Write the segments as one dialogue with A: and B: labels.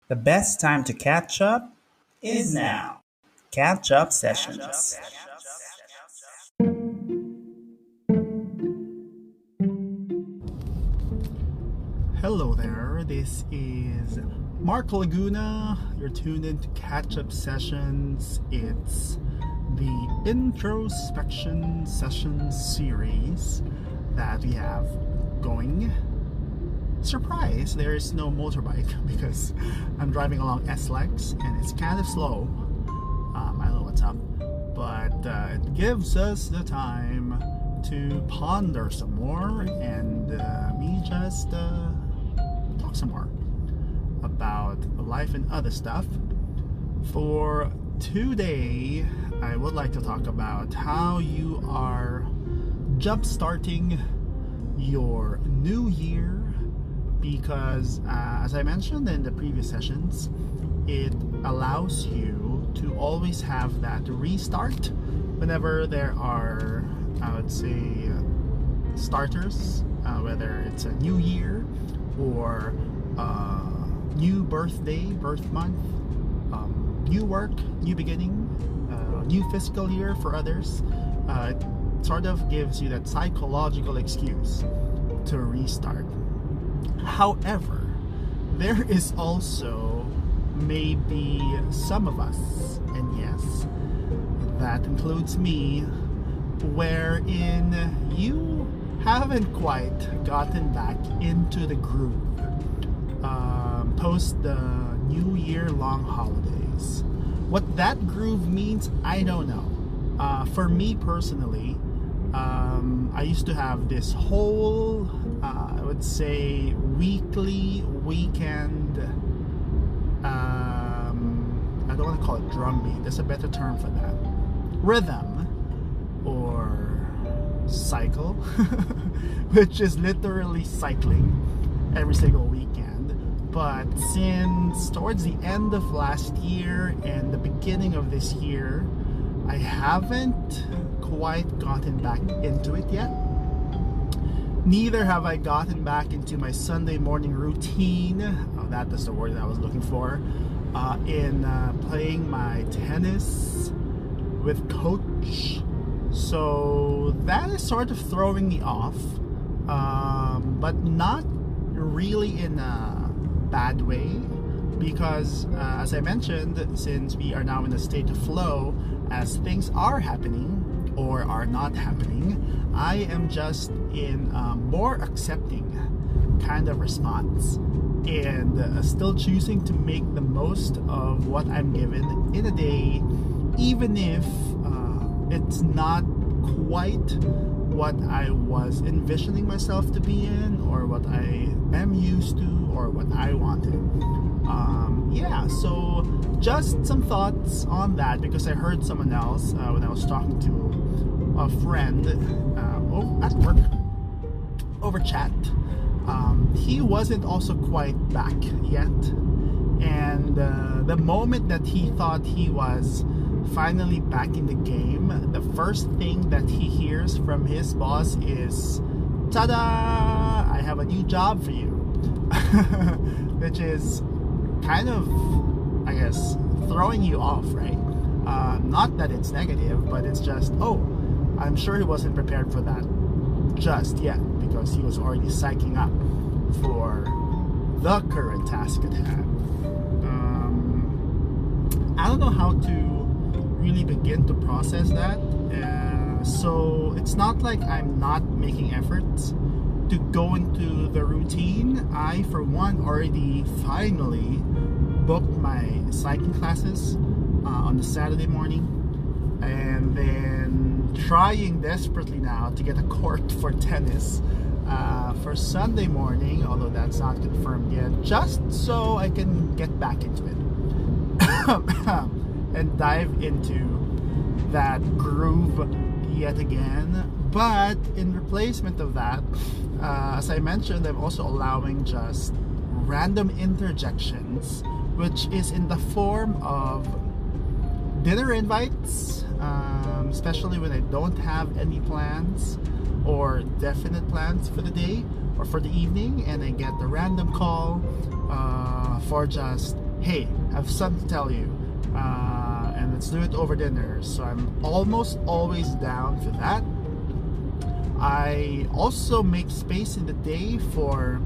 A: The best time to catch up is now. Catch up sessions.
B: Hello there, this is Mark Laguna. You're tuned in to Catch Up Sessions. It's the introspection session series that we have going. Surprise, there is no motorbike because I'm driving along S-Lex and it's kind of slow. I don't know what's up, but it gives us the time to ponder some more and me just talk some more about life and other stuff. For today, I would like to talk about how you are jump-starting your new year because, as I mentioned in the previous sessions, it allows you to always have that restart whenever there are, I would say, starters, whether it's a new year or new birthday, birth month, new work, new beginning, new fiscal year for others. It sort of gives you that psychological excuse to restart. However, there is also maybe some of us, and yes, that includes me, wherein you haven't quite gotten back into the groove post the New Year long holidays. What that groove means, I don't know. For me personally, I used to have this whole, I would say, weekly, weekend, I don't want to call it drum beat, there's a better term for that, rhythm or cycle, which is literally cycling every single weekend. But since towards the end of last year and the beginning of this year, I haven't quite gotten back into it yet. Neither have I gotten back into my Sunday morning routine. Oh, that is the word that I was looking for. In playing my tennis with coach. So that is sort of throwing me off, but not really in a bad way, because as I mentioned, since we are now in a state of flow, as things are happening or are not happening, I am just in a more accepting kind of response and still choosing to make the most of what I'm given in a day, even if it's not quite what I was envisioning myself to be in, or what I am used to, or what I wanted. So just some thoughts on that, because I heard someone else when I was talking to a friend at work over chat. He wasn't also quite back yet, and the moment that he thought he was finally back in the game, the first thing that he hears from his boss is, "Ta-da! I have a new job for you," which is kind of, I guess, throwing you off, right? Not that it's negative, but it's just, oh, I'm sure he wasn't prepared for that just yet, because he was already psyching up for the current task at hand. I don't know how to really begin to process that. So it's not like I'm not making efforts to go into the routine. I, for one, already finally booked my cycling classes on the Saturday morning, and then trying desperately now to get a court for tennis for Sunday morning, although that's not confirmed yet, just so I can get back into it and dive into that groove yet again. But in replacement of that, as I mentioned, I'm also allowing just random interjections, which is in the form of dinner invites, especially when I don't have any plans or definite plans for the day or for the evening, and I get the random call for just, hey, I have something to tell you, and let's do it over dinner. So I'm almost always down for that. I also make space in the day for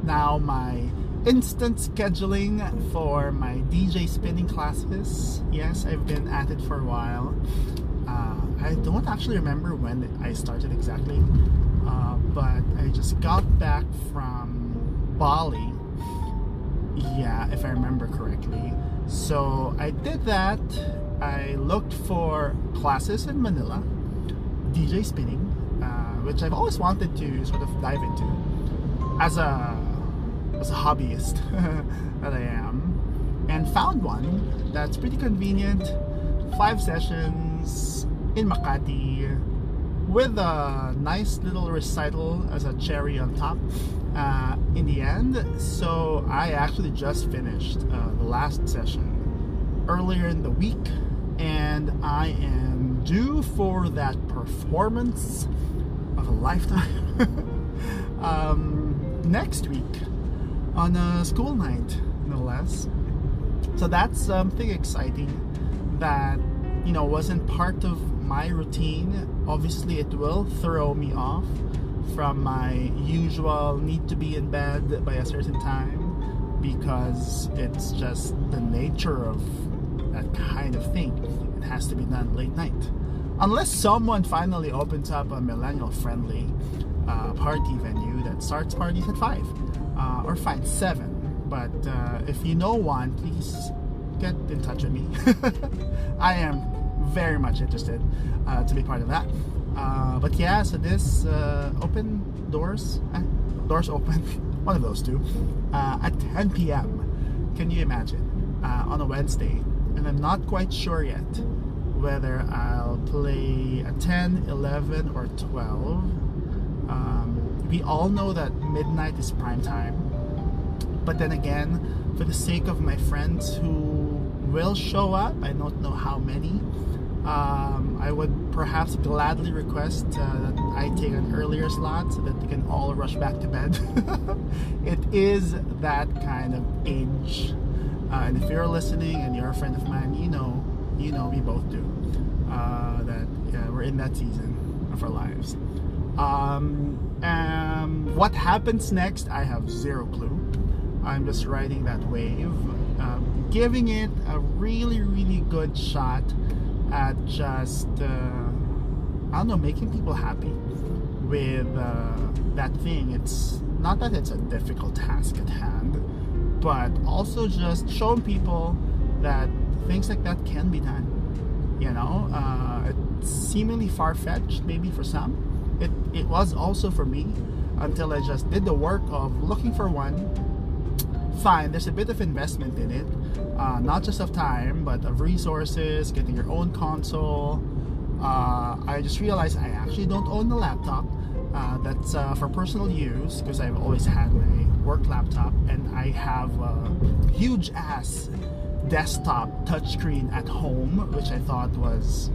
B: now my instant scheduling for my DJ spinning classes. Yes, I've been at it for a while. I don't actually remember when I started exactly, but I just got back from Bali. Yeah, if I remember correctly. So I did that. I looked for classes in Manila, DJ spinning, which I've always wanted to sort of dive into as a hobbyist that I am, and found one that's pretty convenient. 5 sessions in Makati with a nice little recital as a cherry on top in the end. So I actually just finished the last session earlier in the week, and I am due for that performance of a lifetime next week on a school night, no less. So that's something exciting that, you know, wasn't part of my routine. Obviously it will throw me off from my usual need to be in bed by a certain time, because it's just the nature of that kind of thing. It has to be done late night, unless someone finally opens up a millennial friendly party venue that starts parties at 5 or fine 7. But if you know one, please get in touch with me. I am very much interested to be part of that. But yeah, so this open doors open, one of those two, at 10 p.m. Can you imagine? On a Wednesday, and I'm not quite sure yet whether I'll play at 10, 11, or 12. We all know that midnight is prime time, but then again, for the sake of my friends who will show up, I don't know how many, I would perhaps gladly request that I take an earlier slot so that they can all rush back to bed. It is that kind of age, and if you're listening and you're a friend of mine, you know we both do, that we're in that season of our lives. What happens next, I have zero clue. I'm just riding that wave, giving it a really, really good shot at just, I don't know, making people happy with that thing. It's not that it's a difficult task at hand, but also just showing people that things like that can be done. You know, it's seemingly far-fetched maybe for some. It was also for me, until I just did the work of looking for one. Fine, there's a bit of investment in it, not just of time, but of resources, getting your own console. I just realized I actually don't own the laptop. That's for personal use, because I've always had my work laptop, and I have a huge ass desktop touchscreen at home, which I thought was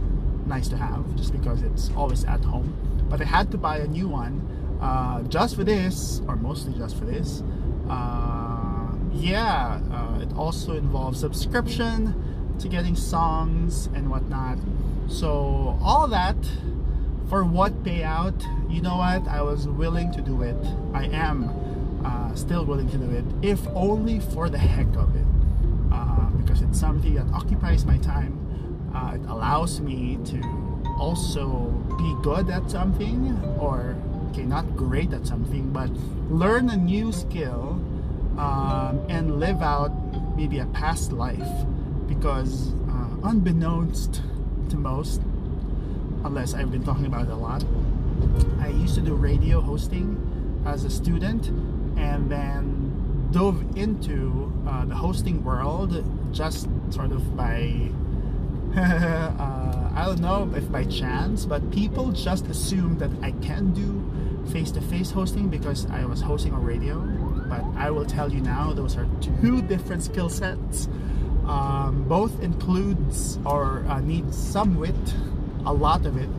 B: nice to have just because it's always at home. But I had to buy a new one just for this, or mostly just for this. It also involves subscription to getting songs and whatnot. So all that for what payout? You know what? I was willing to do it. I am still willing to do it, if only for the heck of it, because it's something that occupies my time. It allows me to also be good at something, or okay, not great at something, but learn a new skill, and live out maybe a past life, because unbeknownst to most, unless I've been talking about it a lot, I used to do radio hosting as a student, and then dove into the hosting world just sort of by I don't know if by chance, but people just assumed that I can do face-to-face hosting because I was hosting on radio. But I will tell you now, those are two different skill sets. Both includes or needs some wit, a lot of it,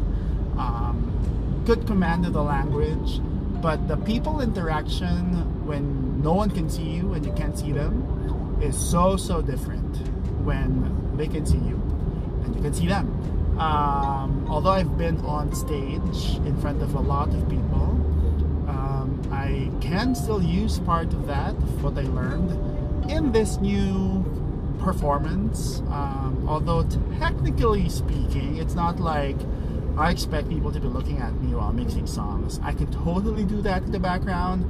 B: good command of the language, but the people interaction when no one can see you and you can't see them is so different when they can see you and you can see them. Although I've been on stage in front of a lot of people, I can still use part of that, of what I learned in this new performance. Although technically speaking, it's not like I expect people to be looking at me while mixing songs. I can totally do that in the background,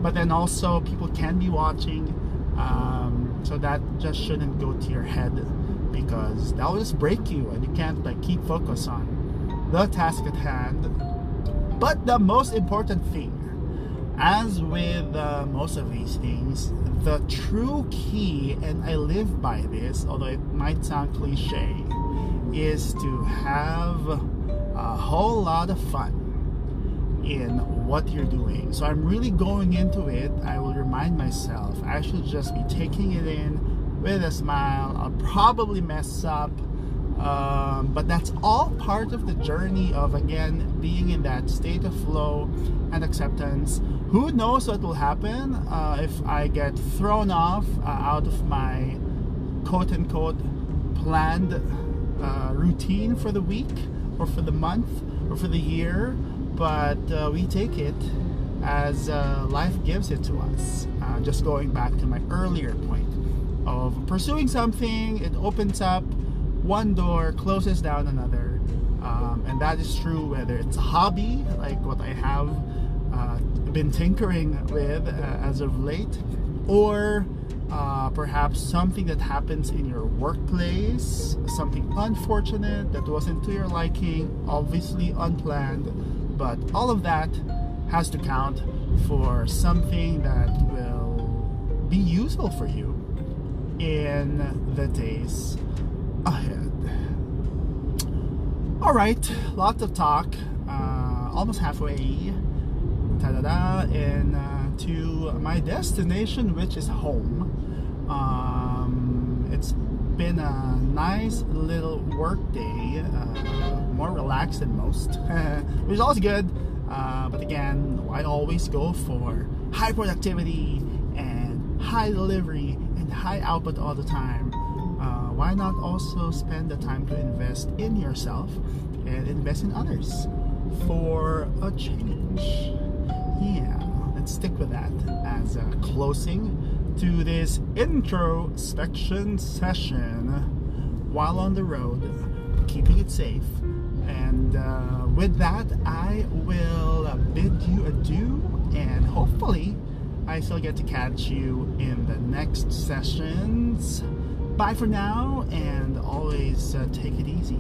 B: but then also people can be watching, so that just shouldn't go to your head, because that will just break you and you can't like keep focus on the task at hand. But the most important thing, as with most of these things, the true key, and I live by this, although it might sound cliche, is to have a whole lot of fun in what you're doing. So I'm really going into it. I will remind myself I should just be taking it in with a smile. I'll probably mess up, but that's all part of the journey of, again, being in that state of flow and acceptance. Who knows what will happen if I get thrown off out of my quote-unquote planned routine for the week or for the month or for the year, but we take it as life gives it to us. Just going back to my earlier point of pursuing something, it opens up one door, closes down another, and that is true whether it's a hobby like what I have been tinkering with as of late, or perhaps something that happens in your workplace, something unfortunate that wasn't to your liking, obviously unplanned, but all of that has to count for something that will be useful for you in the days ahead. Alright, lots of talk, almost halfway into my destination, which is home. It's been a nice little work day, more relaxed than most, which is always good, but again, I always go for high productivity and high delivery and high output all the time. Why not also spend the time to invest in yourself and invest in others for a change? Yeah, let's stick with that as a closing to this introspection session while on the road, keeping it safe. And with that, I will bid you adieu, and hopefully I still get to catch you in the next sessions. Bye for now, and always take it easy.